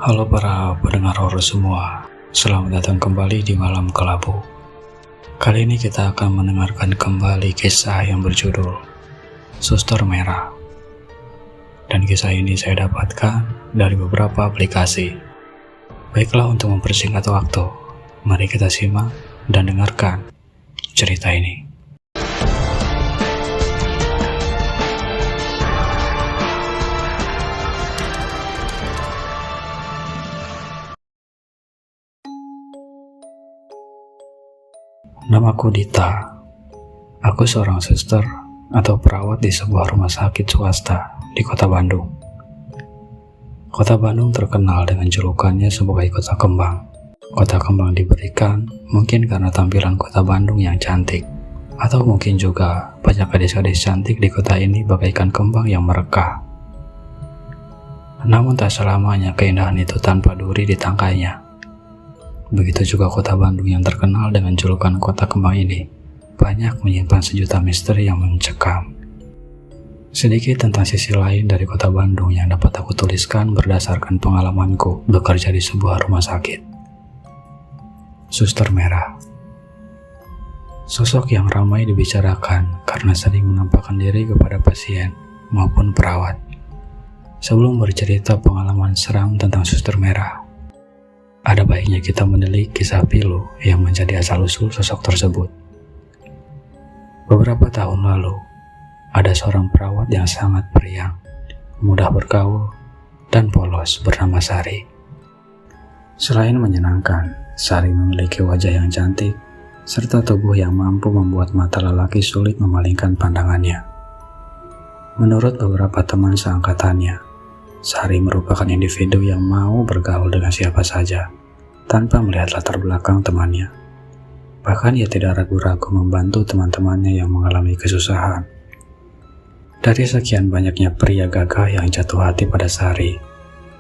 Halo para pendengar horor semua, selamat datang kembali di Malam Kelabu. Kali ini kita akan mendengarkan kembali kisah yang berjudul Suster Merah. Dan kisah ini saya dapatkan dari beberapa aplikasi. Baiklah, untuk mempersingkat waktu, mari kita simak dan dengarkan cerita ini. Namaku Dita. Aku seorang suster atau perawat di sebuah rumah sakit swasta di kota Bandung. Kota Bandung terkenal dengan julukannya sebagai kota kembang. Kota kembang diberikan mungkin karena tampilan kota Bandung yang cantik, atau mungkin juga banyak gadis-gadis cantik di kota ini bagaikan kembang yang merekah. Namun tak selamanya keindahan itu tanpa duri di tangkainya. Begitu juga kota Bandung yang terkenal dengan julukan kota kembang ini banyak menyimpan sejuta misteri yang mencekam. Sedikit tentang sisi lain dari kota Bandung yang dapat aku tuliskan berdasarkan pengalamanku bekerja di sebuah rumah sakit. Suster Merah. Sosok yang ramai dibicarakan karena sering menampakkan diri kepada pasien maupun perawat. Sebelum bercerita pengalaman seram tentang Suster Merah, ada baiknya kita menilik kisah pilu yang menjadi asal-usul sosok tersebut. Beberapa tahun lalu, ada seorang perawat yang sangat periang, mudah bergaul, dan polos bernama Sari. Selain menyenangkan, Sari memiliki wajah yang cantik, serta tubuh yang mampu membuat mata lelaki sulit memalingkan pandangannya. Menurut beberapa teman seangkatannya, Sari merupakan individu yang mau bergaul dengan siapa saja, tanpa melihat latar belakang temannya. Bahkan ia tidak ragu-ragu membantu teman-temannya yang mengalami kesusahan. Dari sekian banyaknya pria gagah yang jatuh hati pada Sari,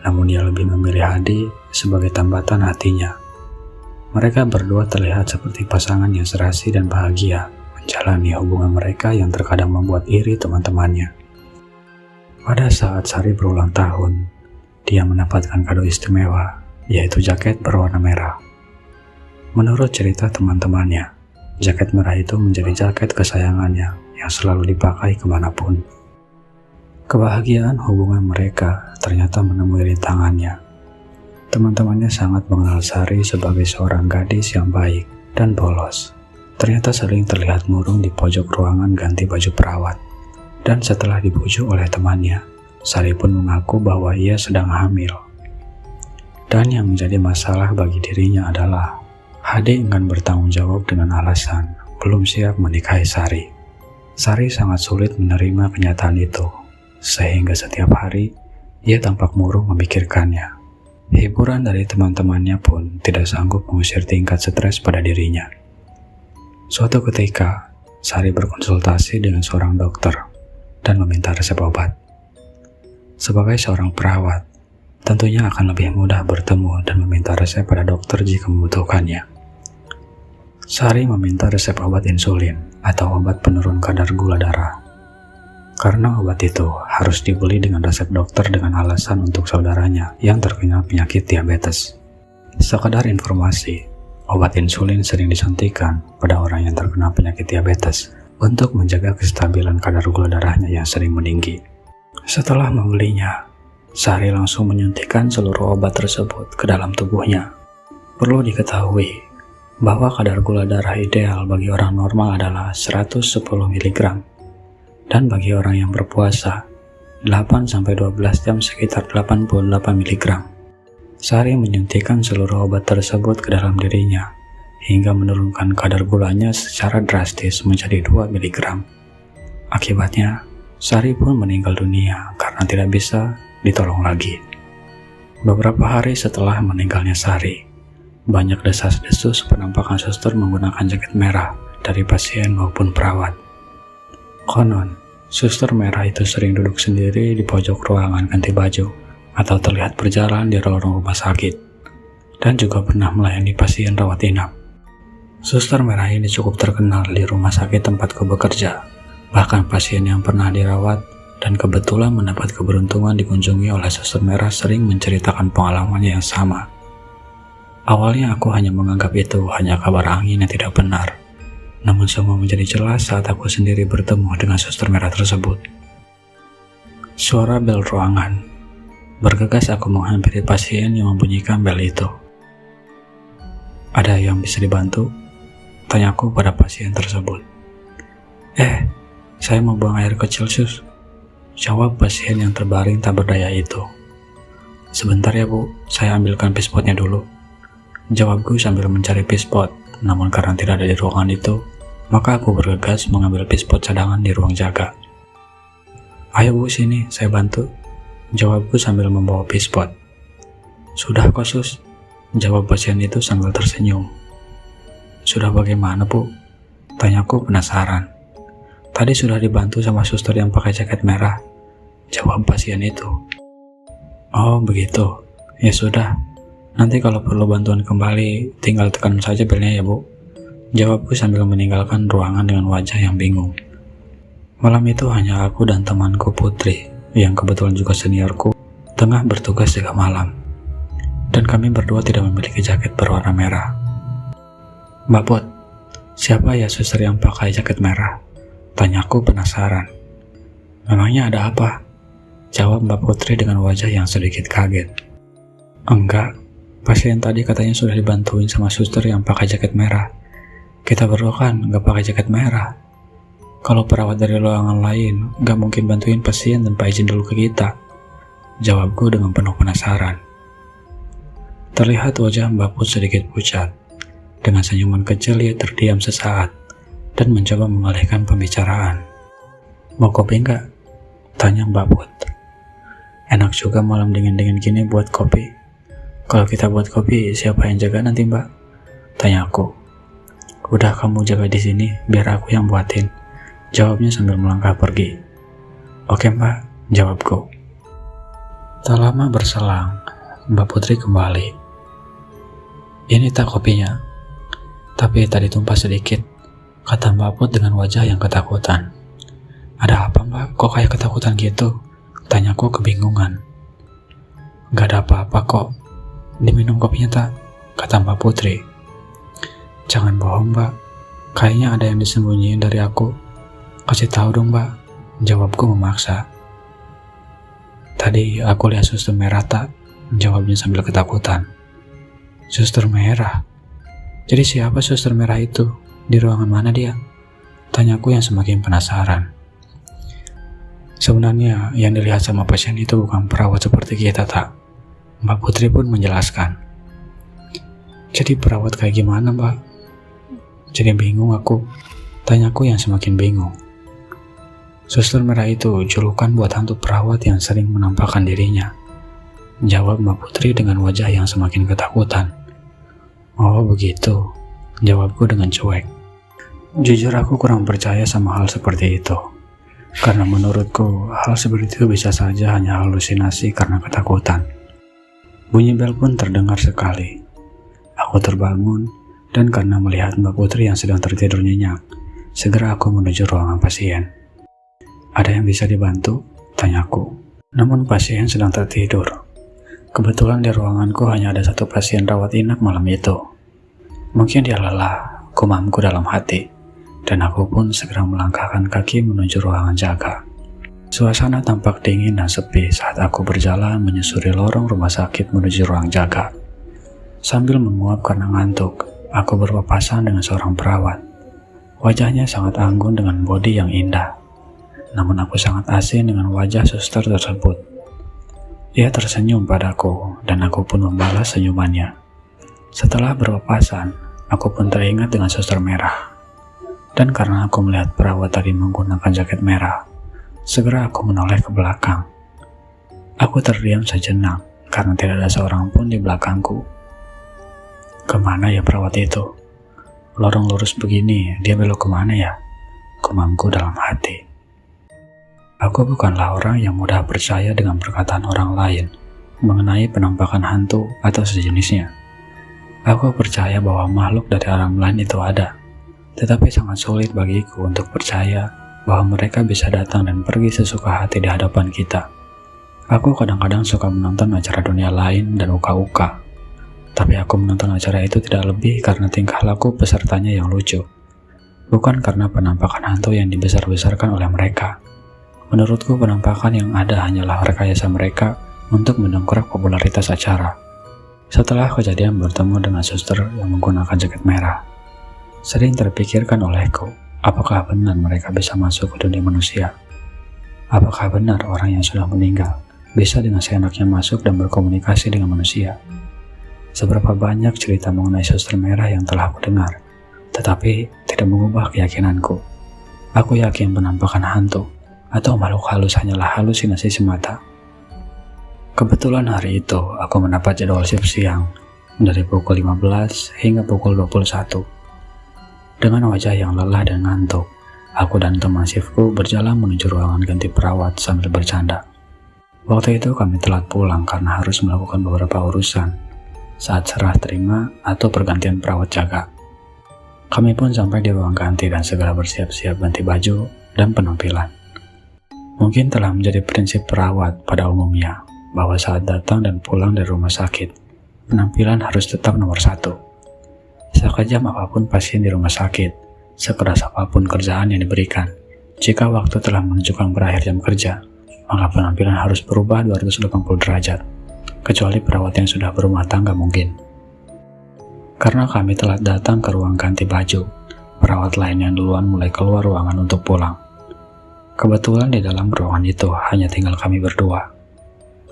namun ia lebih memilih Hadi sebagai tambatan hatinya. Mereka berdua terlihat seperti pasangan yang serasi dan bahagia menjalani hubungan mereka yang terkadang membuat iri teman-temannya. Pada saat Sari berulang tahun, dia mendapatkan kado istimewa, yaitu jaket berwarna merah. Menurut cerita teman-temannya, jaket merah itu menjadi jaket kesayangannya yang selalu dipakai kemanapun. Kebahagiaan hubungan mereka ternyata menemui rintangannya. Teman-temannya sangat mengenal Sari sebagai seorang gadis yang baik dan polos. Ternyata sering terlihat murung di pojok ruangan ganti baju perawat. Dan setelah dibujuk oleh temannya, Sari pun mengaku bahwa ia sedang hamil. Dan yang menjadi masalah bagi dirinya adalah Hadi enggan bertanggung jawab dengan alasan belum siap menikahi Sari. Sari sangat sulit menerima kenyataan itu, sehingga setiap hari ia tampak murung memikirkannya. Hiburan dari teman-temannya pun tidak sanggup mengusir tingkat stres pada dirinya. Suatu ketika, Sari berkonsultasi dengan seorang dokter dan meminta resep obat. Sebagai seorang perawat, tentunya akan lebih mudah bertemu dan meminta resep pada dokter jika membutuhkannya. Sari meminta resep obat insulin atau obat penurun kadar gula darah. Karena obat itu harus dibeli dengan resep dokter dengan alasan untuk saudaranya yang terkena penyakit diabetes. Sekadar informasi, obat insulin sering disuntikan pada orang yang terkena penyakit diabetes untuk menjaga kestabilan kadar gula darahnya yang sering meninggi. Setelah membelinya, Sari langsung menyuntikkan seluruh obat tersebut ke dalam tubuhnya. Perlu diketahui bahwa kadar gula darah ideal bagi orang normal adalah 110 mg dan bagi orang yang berpuasa 8-12 jam sekitar 88 mg. Sari menyuntikkan seluruh obat tersebut ke dalam dirinya hingga menurunkan kadar gulanya secara drastis menjadi 2 mg. Akibatnya, Sari pun meninggal dunia karena tidak bisa ditolong lagi. Beberapa hari setelah meninggalnya Sari, banyak desas-desus penampakan suster menggunakan jaket merah dari pasien maupun perawat. Konon, suster merah itu sering duduk sendiri di pojok ruangan ganti baju atau terlihat berjalan di lorong rumah sakit, dan juga pernah melayani pasien rawat inap. Suster merah ini cukup terkenal di rumah sakit tempatku bekerja. Bahkan pasien yang pernah dirawat dan kebetulan mendapat keberuntungan dikunjungi oleh suster merah sering menceritakan pengalamannya yang sama. Awalnya aku hanya menganggap itu hanya kabar angin yang tidak benar, namun semua menjadi jelas saat aku sendiri bertemu dengan suster merah tersebut. Suara bel ruangan. Bergegas aku menghampiri pasien yang membunyikan bel itu. "Ada yang bisa dibantu?" tanyaku pada pasien tersebut. Saya mau buang air kecil, sus," jawab pasien yang terbaring tak berdaya itu. "Sebentar ya, Bu, saya ambilkan pispotnya dulu," jawabku sambil mencari pispot. Namun karena tidak ada di ruangan itu, maka aku bergegas mengambil pispot cadangan di ruang jaga. "Ayo, Bu, sini, saya bantu," jawabku sambil membawa pispot. "Sudah kok, sus," jawab pasien itu sambil tersenyum. "Sudah bagaimana, Bu?" tanyaku penasaran. "Tadi sudah dibantu sama suster yang pakai jaket merah," jawab pasien itu. "Oh begitu, ya sudah, nanti kalau perlu bantuan kembali tinggal tekan saja belnya ya, Bu," jawabku sambil meninggalkan ruangan dengan wajah yang bingung. Malam itu hanya aku dan temanku Putri, yang kebetulan juga seniorku, tengah bertugas jaga malam. Dan kami berdua tidak memiliki jaket berwarna merah. "Mbak Put, siapa ya suster yang pakai jaket merah?" tanyaku penasaran. "Memangnya ada apa?" jawab Mbak Putri dengan wajah yang sedikit kaget. "Enggak, pasien tadi katanya sudah dibantuin sama suster yang pakai jaket merah. Kita berdua kan nggak pakai jaket merah. Kalau perawat dari ruangan lain nggak mungkin bantuin pasien tanpa izin dulu ke kita," jawabku dengan penuh penasaran. Terlihat wajah Mbak Put sedikit pucat. Dengan senyuman kecil ia terdiam sesaat dan mencoba mengalihkan pembicaraan. "Mau kopi nggak?" tanya Mbak Put. "Enak juga malam dingin-dingin gini buat kopi. Kalau kita buat kopi, siapa yang jaga nanti, Mbak?" tanyaku. "Udah, kamu jaga di sini, biar aku yang buatin," jawabnya sambil melangkah pergi. "Oke, Mbak," jawabku. Tak lama berselang, Mbak Putri kembali. "Ini tak kopinya, tapi tadi tumpah sedikit," kata Mbak Put dengan wajah yang ketakutan. "Ada apa, Mbak? Kok kayak ketakutan gitu?" tanyaku kebingungan. "Gak ada apa-apa kok. Diminum kopinya tak?" kata Mbak Putri. "Jangan bohong, Mbak. Kayaknya ada yang disembunyiin dari aku. Kasih tahu dong, Mbak," jawabku memaksa. "Tadi aku lihat suster merah tak?" jawabnya sambil ketakutan. "Suster merah? Jadi siapa suster merah itu? Di ruangan mana dia?" tanyaku yang semakin penasaran. "Sebenarnya yang dilihat sama pasien itu bukan perawat seperti kita tak?" Mbak Putri pun menjelaskan. "Jadi perawat kayak gimana, Mbak?" "Jadi bingung aku," tanyaku yang semakin bingung. "Suster merah itu julukan buat hantu perawat yang sering menampakkan dirinya," jawab Mbak Putri dengan wajah yang semakin ketakutan. "Oh begitu," jawabku dengan cuek. Jujur aku kurang percaya sama hal seperti itu, karena menurutku hal seperti itu bisa saja hanya halusinasi karena ketakutan. Bunyi bel pun terdengar sekali. Aku terbangun, dan karena melihat Mbak Putri yang sedang tertidur nyenyak, segera aku menuju ruangan pasien. "Ada yang bisa dibantu?" tanyaku. Namun pasien sedang tertidur. Kebetulan di ruanganku hanya ada satu pasien rawat inap malam itu. Mungkin dia lelah, gumamku dalam hati, dan aku pun segera melangkahkan kaki menuju ruangan jaga. Suasana tampak dingin dan sepi saat aku berjalan menyusuri lorong rumah sakit menuju ruang jaga. Sambil menguap karena ngantuk, aku berpapasan dengan seorang perawat. Wajahnya sangat anggun dengan bodi yang indah. Namun aku sangat asing dengan wajah suster tersebut. Ia tersenyum padaku, dan aku pun membalas senyumannya. Setelah berpapasan, aku pun teringat dengan suster merah. Dan karena aku melihat perawat tadi menggunakan jaket merah, segera aku menoleh ke belakang. Aku terdiam sejenak, karena tidak ada seorang pun di belakangku. Kemana ya perawat itu? Lorong lurus begini, dia belok kemana ya? Gumamku dalam hati. Aku bukanlah orang yang mudah percaya dengan perkataan orang lain mengenai penampakan hantu atau sejenisnya. Aku percaya bahwa makhluk dari alam lain itu ada, tetapi sangat sulit bagiku untuk percaya bahwa mereka bisa datang dan pergi sesuka hati di hadapan kita. Aku kadang-kadang suka menonton acara dunia lain dan uka-uka, tapi aku menonton acara itu tidak lebih karena tingkah laku pesertanya yang lucu, bukan karena penampakan hantu yang dibesar-besarkan oleh mereka. Menurutku penampakan yang ada hanyalah rekayasa mereka untuk mendongkrak popularitas acara. Setelah kejadian bertemu dengan suster yang menggunakan jaket merah, sering terpikirkan olehku, apakah benar mereka bisa masuk ke dunia manusia? Apakah benar orang yang sudah meninggal bisa dengan seenaknya masuk dan berkomunikasi dengan manusia? Seberapa banyak cerita mengenai suster merah yang telah aku dengar, tetapi tidak mengubah keyakinanku. Aku yakin penampakan hantu atau makhluk halus hanyalah halusinasi semata. Kebetulan hari itu aku mendapat jadwal shift siang dari pukul 15 hingga pukul 21. Dengan wajah yang lelah dan ngantuk, aku dan teman shiftku berjalan menuju ruangan ganti perawat sambil bercanda. Waktu itu kami telat pulang karena harus melakukan beberapa urusan saat serah terima atau pergantian perawat jaga. Kami pun sampai di ruang ganti dan segera bersiap-siap ganti baju dan penampilan. Mungkin telah menjadi prinsip perawat pada umumnya bahwa saat datang dan pulang dari rumah sakit, penampilan harus tetap nomor satu. Sekejam apapun pasien di rumah sakit, sekeras apapun kerjaan yang diberikan, jika waktu telah menunjukkan berakhir jam kerja, maka penampilan harus berubah 280 derajat, kecuali perawat yang sudah berumah tangga mungkin. Karena kami telah datang ke ruang ganti baju, perawat lain yang duluan mulai keluar ruangan untuk pulang. Kebetulan di dalam ruangan itu hanya tinggal kami berdua.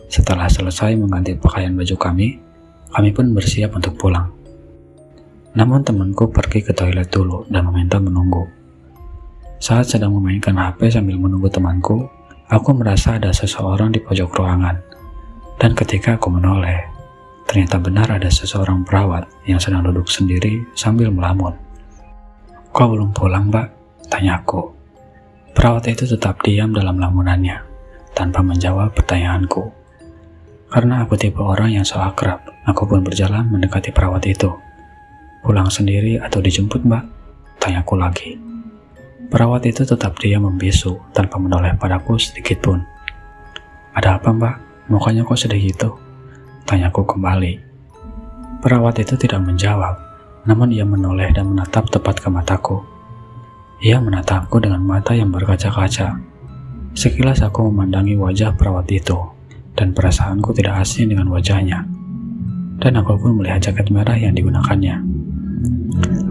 Setelah selesai mengganti pakaian baju kami pun bersiap untuk pulang. Namun temanku pergi ke toilet dulu dan meminta menunggu. Saat sedang memainkan HP sambil menunggu temanku, aku merasa ada seseorang di pojok ruangan. Dan ketika aku menoleh, ternyata benar ada seseorang perawat yang sedang duduk sendiri sambil melamun. "Kok belum pulang, Mbak?" tanyaku. Perawat itu tetap diam dalam lamunannya, tanpa menjawab pertanyaanku. Karena aku tipe orang yang so akrab, aku pun berjalan mendekati perawat itu. "Pulang sendiri atau dijemput, Mbak?" tanyaku lagi. Perawat itu tetap diam membisu tanpa menoleh padaku sedikit pun. "Ada apa, Mbak? Mukanya kok sedih gitu?" tanyaku kembali. Perawat itu tidak menjawab, namun ia menoleh dan menatap tepat ke mataku. Ia menatapku dengan mata yang berkaca-kaca. Sekilas aku memandangi wajah perawat itu, dan perasaanku tidak asing dengan wajahnya. Dan aku pun melihat jaket merah yang digunakannya.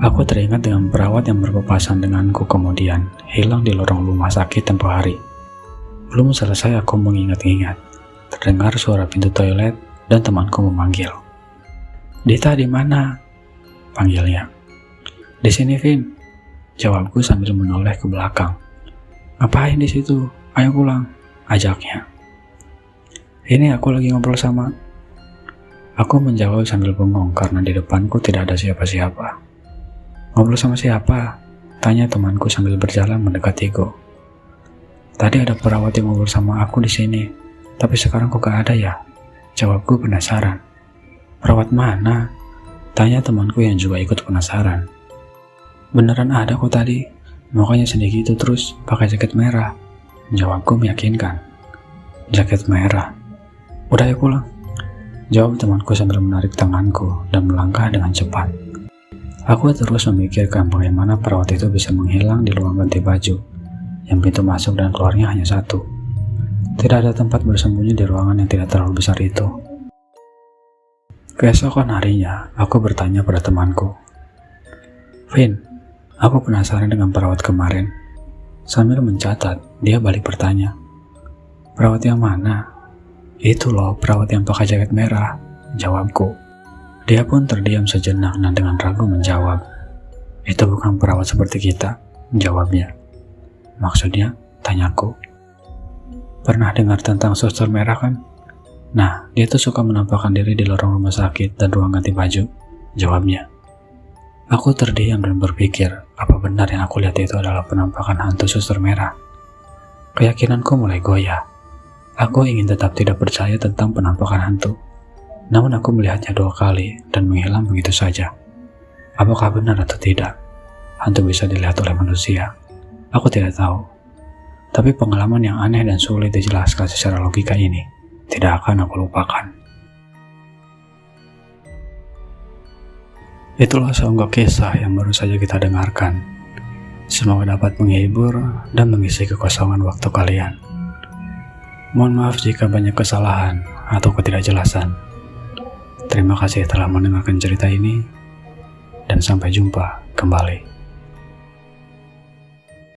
Aku teringat dengan perawat yang berpapasan denganku kemudian hilang di lorong rumah sakit tempoh hari. Belum selesai aku mengingat-ingat, terdengar suara pintu toilet dan temanku memanggil. "Dita, di mana?" panggilnya. "Di sini, Vin," jawabku sambil menoleh ke belakang. "Ngapain di situ? Ayo pulang," ajaknya. "Ini aku lagi ngobrol sama..." Aku menjawab sambil bengong karena di depanku tidak ada siapa-siapa. "Ngobrol sama siapa?" tanya temanku sambil berjalan mendekatiku. "Tadi ada perawat yang ngobrol sama aku di sini, tapi sekarang kok gak ada ya?" jawabku penasaran. "Perawat mana?" tanya temanku yang juga ikut penasaran. "Beneran ada kok tadi, mukanya sedih gitu terus pakai jaket merah," jawabku meyakinkan. "Jaket merah? Udah ya pulang," jawab temanku sambil menarik tanganku dan melangkah dengan cepat. Aku terus memikirkan bagaimana perawat itu bisa menghilang di ruang ganti baju, yang pintu masuk dan keluarnya hanya satu. Tidak ada tempat bersembunyi di ruangan yang tidak terlalu besar itu. Keesokan harinya, aku bertanya pada temanku, "Vin, aku penasaran dengan perawat kemarin." Sambil mencatat, dia balik bertanya, "Perawat yang mana?" "Itu loh, perawat yang pakai jaket merah," jawabku. Dia pun terdiam sejenak dan dengan ragu menjawab, "Itu bukan perawat seperti kita," jawabnya. "Maksudnya?" tanyaku. "Pernah dengar tentang suster merah kan? Nah, dia tuh suka menampakkan diri di lorong rumah sakit dan ruang ganti baju," jawabnya. Aku terdiam dan berpikir, apa benar yang aku lihat itu adalah penampakan hantu suster merah? Keyakinanku mulai goyah. Aku ingin tetap tidak percaya tentang penampakan hantu. Namun aku melihatnya 2 kali dan menghilang begitu saja. Apakah benar atau tidak? Hantu bisa dilihat oleh manusia. Aku tidak tahu. Tapi pengalaman yang aneh dan sulit dijelaskan secara logika ini tidak akan aku lupakan. Itulah seonggok kisah yang baru saja kita dengarkan. Semoga dapat menghibur dan mengisi kekosongan waktu kalian. Mohon maaf jika banyak kesalahan atau ketidakjelasan. Terima kasih telah mendengarkan cerita ini, dan sampai jumpa kembali.